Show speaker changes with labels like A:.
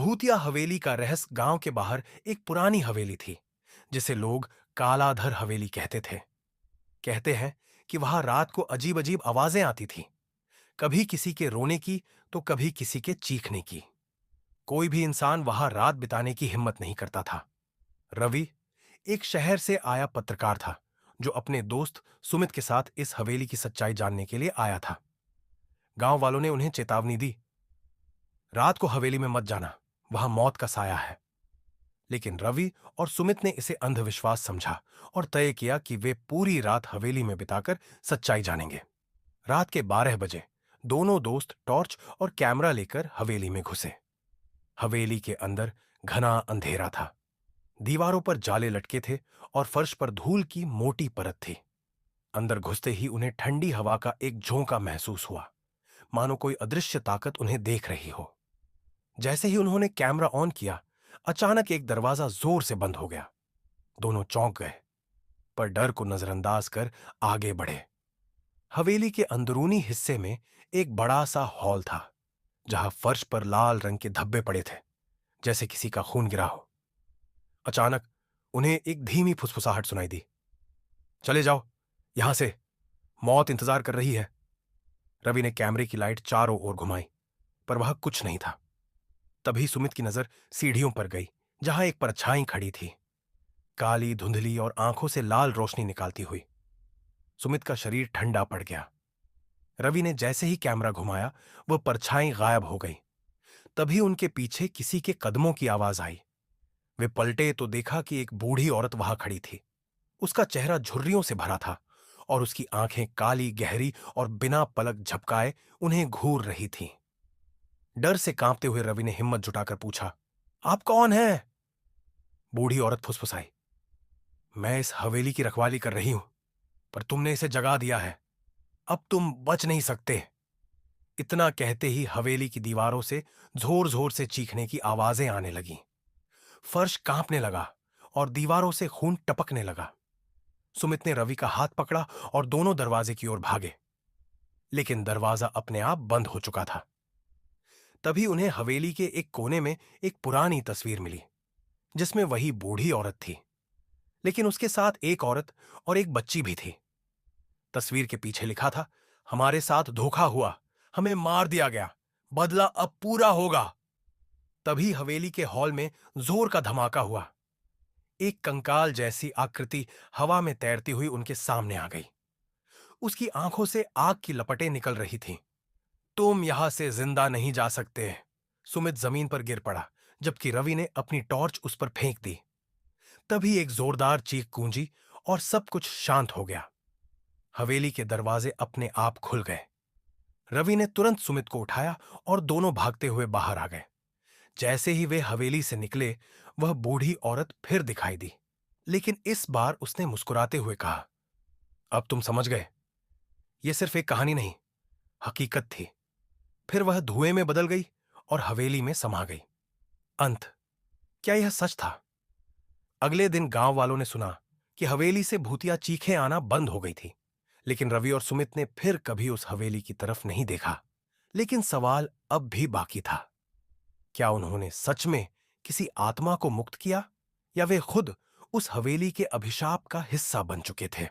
A: भूतिया हवेली का रहस्य गांव के बाहर एक पुरानी हवेली थी, जिसे लोग कालाधर हवेली कहते थे। कहते हैं कि वहां रात को अजीब अजीब आवाजें आती थीं, कभी किसी के रोने की तो कभी किसी के चीखने की। कोई भी इंसान वहां रात बिताने की हिम्मत नहीं करता था। रवि एक शहर से आया पत्रकार था, जो अपने दोस्त सुमित के साथ इस हवेली की सच्चाई जानने के लिए आया था। गांव वालों ने उन्हें चेतावनी दी, रात को हवेली में मत जाना, वहां मौत का साया है। लेकिन रवि और सुमित ने इसे अंधविश्वास समझा और तय किया कि वे पूरी रात हवेली में बिताकर सच्चाई जानेंगे। रात के 12 बजे दोनों दोस्त टॉर्च और कैमरा लेकर हवेली में घुसे। हवेली के अंदर घना अंधेरा था। दीवारों पर जाले लटके थे और फर्श पर धूल की मोटी परत थी। अंदर घुसते ही उन्हें ठंडी हवा का एक झोंका महसूस हुआ, मानो कोई अदृश्य ताकत उन्हें देख रही हो। जैसे ही उन्होंने कैमरा ऑन किया, अचानक एक दरवाजा जोर से बंद हो गया। दोनों चौंक गए, पर डर को नजरअंदाज कर आगे बढ़े। हवेली के अंदरूनी हिस्से में एक बड़ा सा हॉल था, जहां फर्श पर लाल रंग के धब्बे पड़े थे, जैसे किसी का खून गिरा हो। अचानक उन्हें एक धीमी फुसफुसाहट सुनाई दी। चले जाओ यहां से, मौत इंतजार कर रही है। रवि ने कैमरे की लाइट चारों ओर घुमाई, पर वहां कुछ नहीं था। तभी सुमित की नजर सीढ़ियों पर गई, जहां एक परछाई खड़ी थी, काली धुंधली और आंखों से लाल रोशनी निकालती हुई। सुमित का शरीर ठंडा पड़ गया। रवि ने जैसे ही कैमरा घुमाया, वह परछाई गायब हो गई। तभी उनके पीछे किसी के कदमों की आवाज आई। वे पलटे तो देखा कि एक बूढ़ी औरत वहां खड़ी थी। उसका चेहरा झुर्रियों से भरा था और उसकी आंखें काली, गहरी और बिना पलक झपकाए उन्हें घूर रही थीं। डर से कांपते हुए रवि ने हिम्मत जुटाकर पूछा, आप कौन हैं? बूढ़ी औरत फुसफुसाई, मैं इस हवेली की रखवाली कर रही हूं, पर तुमने इसे जगा दिया है। अब तुम बच नहीं सकते। इतना कहते ही हवेली की दीवारों से जोर जोर से चीखने की आवाजें आने लगीं। फर्श कांपने लगा और दीवारों से खून टपकने लगा। सुमित ने रवि का हाथ पकड़ा और दोनों दरवाजे की ओर भागे, लेकिन दरवाजा अपने आप बंद हो चुका था। तभी उन्हें हवेली के एक कोने में एक पुरानी तस्वीर मिली, जिसमें वही बूढ़ी औरत थी, लेकिन उसके साथ एक औरत और एक बच्ची भी थी। तस्वीर के पीछे लिखा था, हमारे साथ धोखा हुआ, हमें मार दिया गया, बदला अब पूरा होगा। तभी हवेली के हॉल में जोर का धमाका हुआ। एक कंकाल जैसी आकृति हवा में तैरती हुई उनके सामने आ गई। उसकी आंखों से आग की लपटें निकल रही थीं। तुम यहां से जिंदा नहीं जा सकते। सुमित जमीन पर गिर पड़ा, जबकि रवि ने अपनी टॉर्च उस पर फेंक दी। तभी एक जोरदार चीख गूंजी और सब कुछ शांत हो गया। हवेली के दरवाजे अपने आप खुल गए। रवि ने तुरंत सुमित को उठाया और दोनों भागते हुए बाहर आ गए। जैसे ही वे हवेली से निकले, वह बूढ़ी औरत फिर दिखाई दी, लेकिन इस बार उसने मुस्कुराते हुए कहा, अब तुम समझ गए, यह सिर्फ एक कहानी नहीं, हकीकत थी। फिर वह धुएं में बदल गई और हवेली में समा गई। अंत। क्या यह सच था? अगले दिन गांव वालों ने सुना कि हवेली से भूतिया चीखें आना बंद हो गई थी, लेकिन रवि और सुमित ने फिर कभी उस हवेली की तरफ नहीं देखा। लेकिन सवाल अब भी बाकी था, क्या उन्होंने सच में किसी आत्मा को मुक्त किया, या वे खुद उस हवेली के अभिशाप का हिस्सा बन चुके थे?